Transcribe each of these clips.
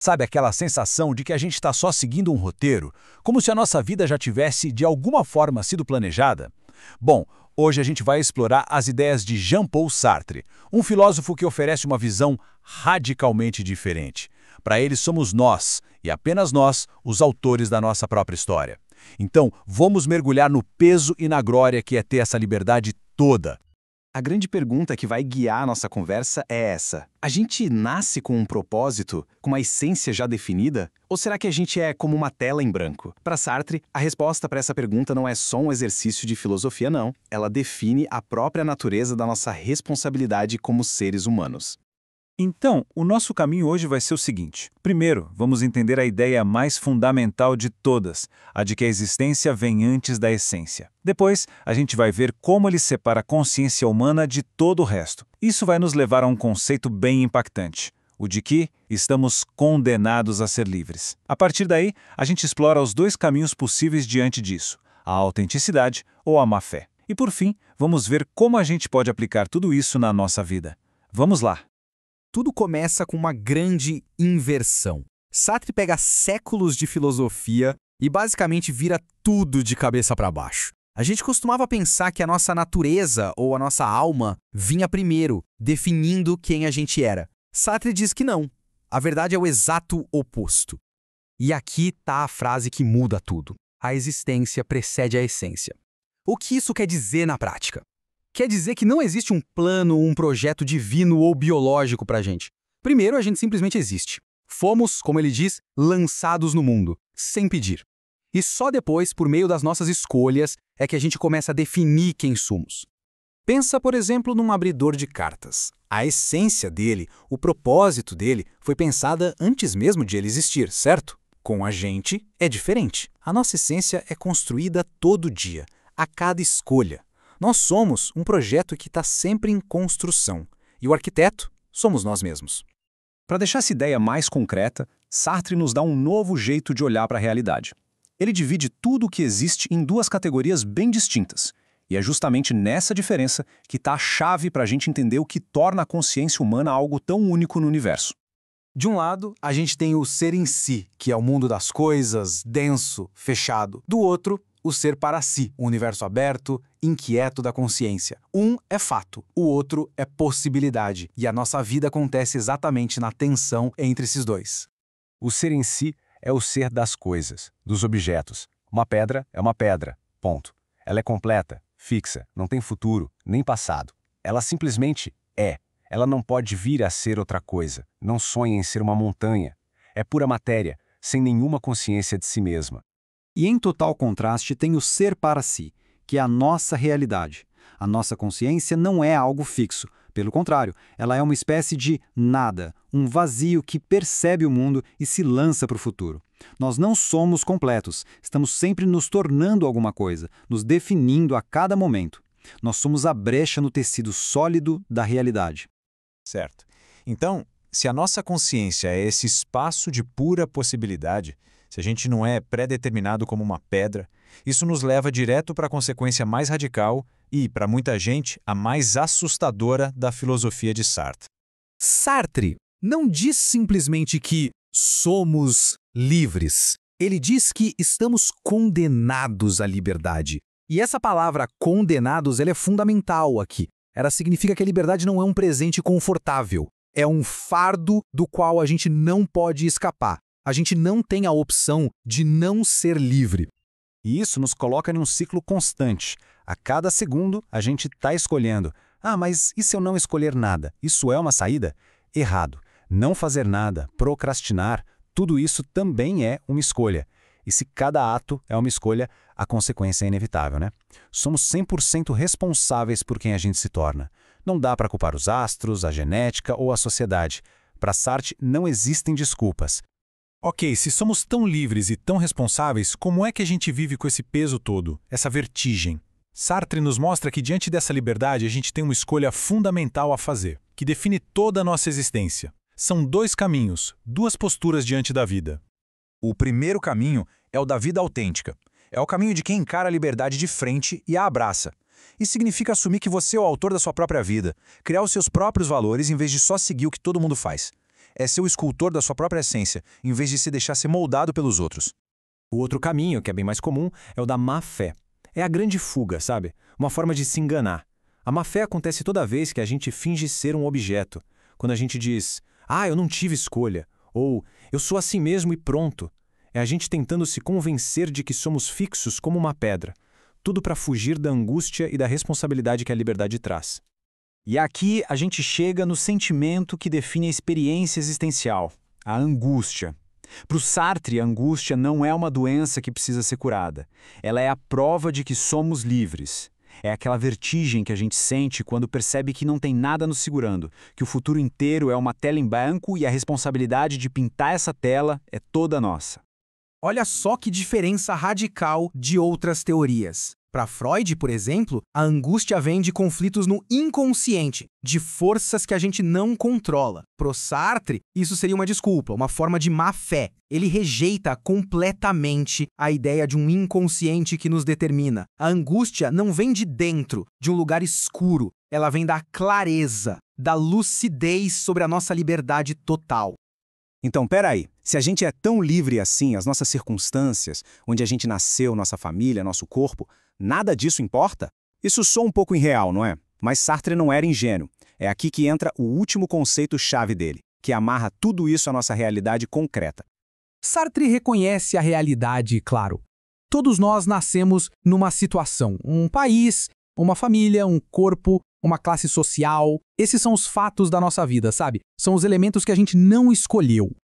Sabe aquela sensação de que a gente está só seguindo um roteiro, como se a nossa vida já tivesse, de alguma forma, sido planejada? Bom, hoje a gente vai explorar as ideias de Jean-Paul Sartre, um filósofo que oferece uma visão radicalmente diferente. Para ele somos nós, e apenas nós, os autores da nossa própria história. Então, vamos mergulhar no peso e na glória que é ter essa liberdade toda. A grande pergunta que vai guiar a nossa conversa é essa. A gente nasce com um propósito, com uma essência já definida? Ou será que a gente é como uma tela em branco? Para Sartre, a resposta para essa pergunta não é só um exercício de filosofia, não. Ela define a própria natureza da nossa responsabilidade como seres humanos. Então, o nosso caminho hoje vai ser o seguinte. Primeiro, vamos entender a ideia mais fundamental de todas, a de que a existência vem antes da essência. Depois, a gente vai ver como ele separa a consciência humana de todo o resto. Isso vai nos levar a um conceito bem impactante, o de que estamos condenados a ser livres. A partir daí, a gente explora os dois caminhos possíveis diante disso, a autenticidade ou a má-fé. E por fim, vamos ver como a gente pode aplicar tudo isso na nossa vida. Vamos lá! Tudo começa com uma grande inversão. Sartre pega séculos de filosofia e basicamente vira tudo de cabeça para baixo. A gente costumava pensar que a nossa natureza ou a nossa alma vinha primeiro, definindo quem a gente era. Sartre diz que não. A verdade é o exato oposto. E aqui está a frase que muda tudo. A existência precede a essência. O que isso quer dizer na prática? Quer dizer que não existe um plano, um projeto divino ou biológico para a gente. Primeiro, a gente simplesmente existe. Fomos, como ele diz, lançados no mundo, sem pedir. E só depois, por meio das nossas escolhas, é que a gente começa a definir quem somos. Pensa, por exemplo, num abridor de cartas. A essência dele, o propósito dele, foi pensada antes mesmo de ele existir, certo? Com a gente, é diferente. A nossa essência é construída todo dia, a cada escolha. Nós somos um projeto que está sempre em construção, e o arquiteto somos nós mesmos. Para deixar essa ideia mais concreta, Sartre nos dá um novo jeito de olhar para a realidade. Ele divide tudo o que existe em duas categorias bem distintas, e é justamente nessa diferença que está a chave para a gente entender o que torna a consciência humana algo tão único no universo. De um lado, a gente tem o ser em si, que é o mundo das coisas, denso, fechado. Do outro, o ser para si, o universo aberto, inquieto da consciência. Um é fato, o outro é possibilidade, e a nossa vida acontece exatamente na tensão entre esses dois. O ser em si é o ser das coisas, dos objetos. Uma pedra é uma pedra, ponto. Ela é completa, fixa, não tem futuro, nem passado. Ela simplesmente é. Ela não pode vir a ser outra coisa, não sonha em ser uma montanha. É pura matéria, sem nenhuma consciência de si mesma. E em total contraste tem o ser para si, que é a nossa realidade. A nossa consciência não é algo fixo. Pelo contrário, ela é uma espécie de nada, um vazio que percebe o mundo e se lança para o futuro. Nós não somos completos, estamos sempre nos tornando alguma coisa, nos definindo a cada momento. Nós somos a brecha no tecido sólido da realidade. Certo. Então, se a nossa consciência é esse espaço de pura possibilidade, se a gente não é pré-determinado como uma pedra, isso nos leva direto para a consequência mais radical e, para muita gente, a mais assustadora da filosofia de Sartre. Sartre não diz simplesmente que somos livres. Ele diz que estamos condenados à liberdade. E essa palavra condenados ela é fundamental aqui. Ela significa que a liberdade não é um presente confortável. É um fardo do qual a gente não pode escapar. A gente não tem a opção de não ser livre. E isso nos coloca em um ciclo constante. A cada segundo, a gente está escolhendo. Ah, mas e se eu não escolher nada? Isso é uma saída? Errado. Não fazer nada, procrastinar, tudo isso também é uma escolha. E se cada ato é uma escolha, a consequência é inevitável, né? Somos 100% responsáveis por quem a gente se torna. Não dá para culpar os astros, a genética ou a sociedade. Para Sartre, não existem desculpas. Ok, se somos tão livres e tão responsáveis, como é que a gente vive com esse peso todo, essa vertigem? Sartre nos mostra que diante dessa liberdade a gente tem uma escolha fundamental a fazer, que define toda a nossa existência. São dois caminhos, duas posturas diante da vida. O primeiro caminho é o da vida autêntica. É o caminho de quem encara a liberdade de frente e a abraça. Isso significa assumir que você é o autor da sua própria vida, criar os seus próprios valores em vez de só seguir o que todo mundo faz. é ser o escultor da sua própria essência, em vez de se deixar ser moldado pelos outros. O outro caminho, que é bem mais comum, é o da má-fé. É a grande fuga, sabe? Uma forma de se enganar. A má-fé acontece toda vez que a gente finge ser um objeto. Quando a gente diz, eu não tive escolha, ou eu sou assim mesmo e pronto. É a gente tentando se convencer de que somos fixos como uma pedra. Tudo para fugir da angústia e da responsabilidade que a liberdade traz. E aqui a gente chega no sentimento que define a experiência existencial, a angústia. Para o Sartre, a angústia não é uma doença que precisa ser curada. Ela é a prova de que somos livres. É aquela vertigem que a gente sente quando percebe que não tem nada nos segurando, que o futuro inteiro é uma tela em branco e a responsabilidade de pintar essa tela é toda nossa. Olha só que diferença radical de outras teorias. Para Freud, por exemplo, a angústia vem de conflitos no inconsciente, de forças que a gente não controla. Para Sartre, isso seria uma desculpa, uma forma de má-fé. Ele rejeita completamente a ideia de um inconsciente que nos determina. A angústia não vem de dentro, de um lugar escuro. Ela vem da clareza, da lucidez sobre a nossa liberdade total. Então, peraí, se a gente é tão livre assim, as nossas circunstâncias, onde a gente nasceu, nossa família, nosso corpo, nada disso importa? Isso soa um pouco irreal, não é? Mas Sartre não era ingênuo. É aqui que entra o último conceito-chave dele, que amarra tudo isso à nossa realidade concreta. Sartre reconhece a realidade, claro. Todos nós nascemos numa situação, um país, uma família, um corpo, uma classe social. Esses são os fatos da nossa vida, sabe? São os elementos que a gente não escolheu.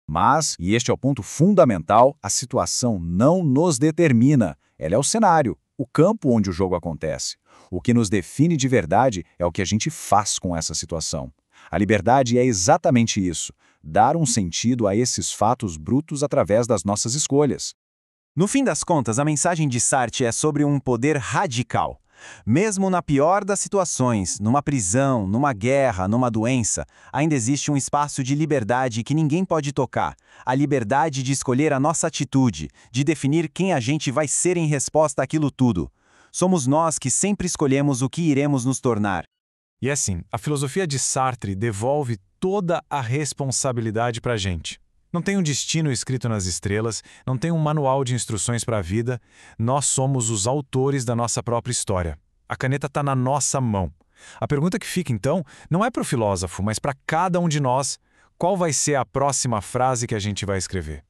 Mas, e este é o ponto fundamental, a situação não nos determina. Ela é o cenário, o campo onde o jogo acontece. O que nos define de verdade é o que a gente faz com essa situação. A liberdade é exatamente isso, dar um sentido a esses fatos brutos através das nossas escolhas. No fim das contas, a mensagem de Sartre é sobre um poder radical. Mesmo na pior das situações, numa prisão, numa guerra, numa doença, ainda existe um espaço de liberdade que ninguém pode tocar. A liberdade de escolher a nossa atitude, de definir quem a gente vai ser em resposta àquilo tudo. Somos nós que sempre escolhemos o que iremos nos tornar. E assim, a filosofia de Sartre devolve toda a responsabilidade para a gente. Não tem um destino escrito nas estrelas, não tem um manual de instruções para a vida. Nós somos os autores da nossa própria história. A caneta está na nossa mão. A pergunta que fica, então, não é para o filósofo, mas para cada um de nós, qual vai ser a próxima frase que a gente vai escrever?